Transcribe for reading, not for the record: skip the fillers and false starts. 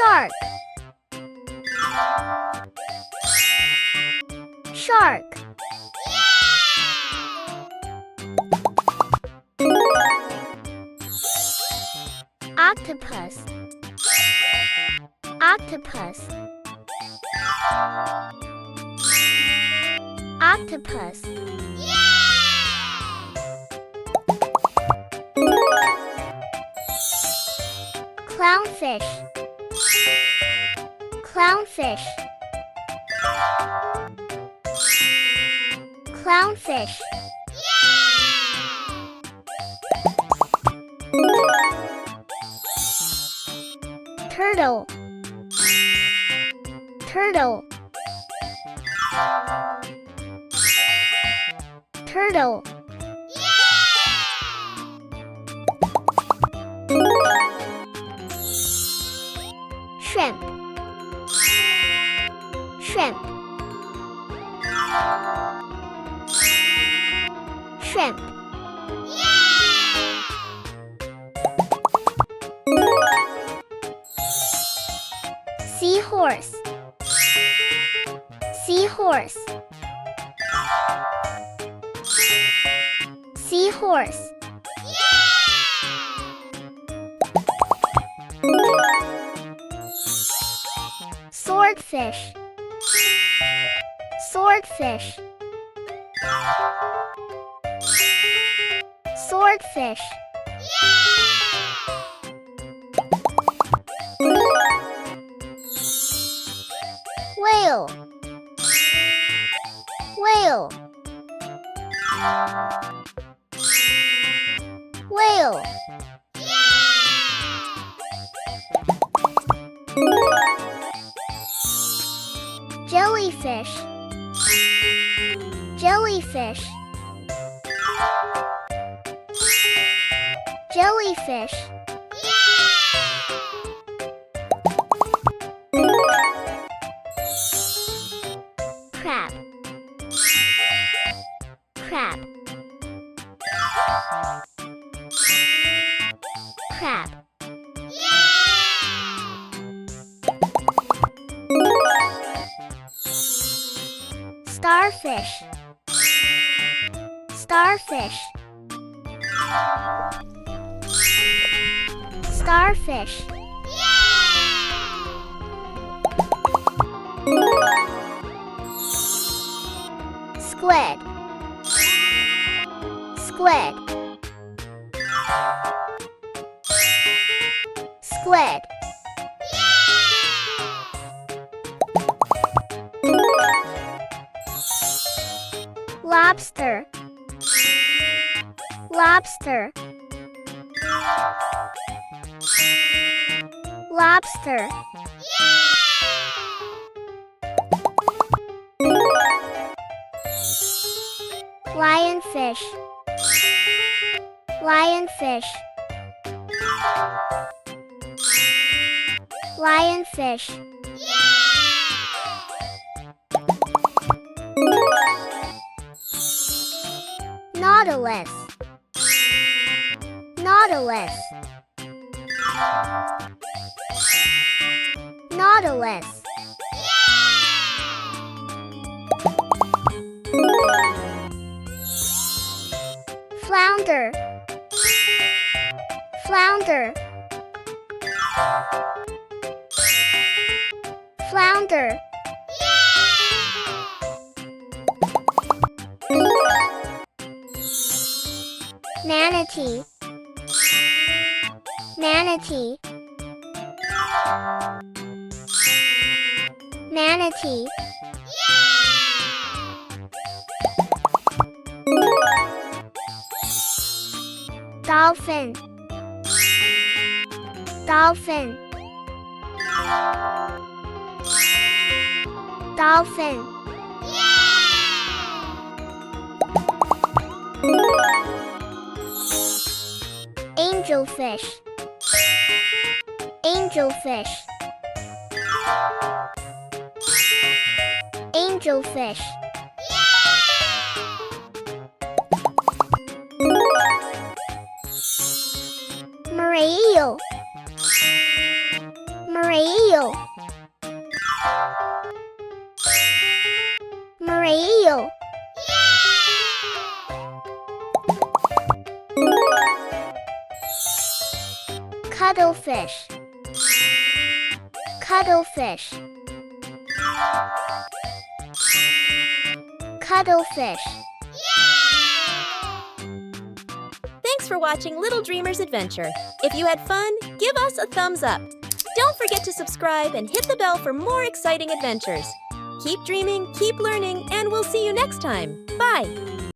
Shark. Shark. Octopus. Octopus. Octopus. Clownfish. Clownfish. Clownfish. Turtle. Turtle. Turtle. Shrimp. Shrimp. Shrimp. Seahorse. Seahorse. Seahorse. Swordfish. Swordfish. Swordfish. Whale. Whale. Whale. Jellyfish. Jellyfish. Jellyfish. Crab. Crab. Crab. Starfish. Starfish. Starfish. Squid. Squid. Squid. Lobster. Lobster. Lobster. Lionfish. Lionfish. Lionfish. Nautilus. Nautilus. Nautilus. Flounder. Flounder. Flounder. Manatee. Manatee. Manatee. Dolphin. Dolphin. Dolphin. Angelfish. Angelfish. Angelfish. Moray eel. Moray eel. Cuttlefish. Cuttlefish. Cuttlefish. Thanks for watching Little Dreamer's Adventure. If you had fun, give us a thumbs up. Don't forget to subscribe and hit the bell for more exciting adventures. Keep dreaming, keep learning, and we'll see you next time. Bye!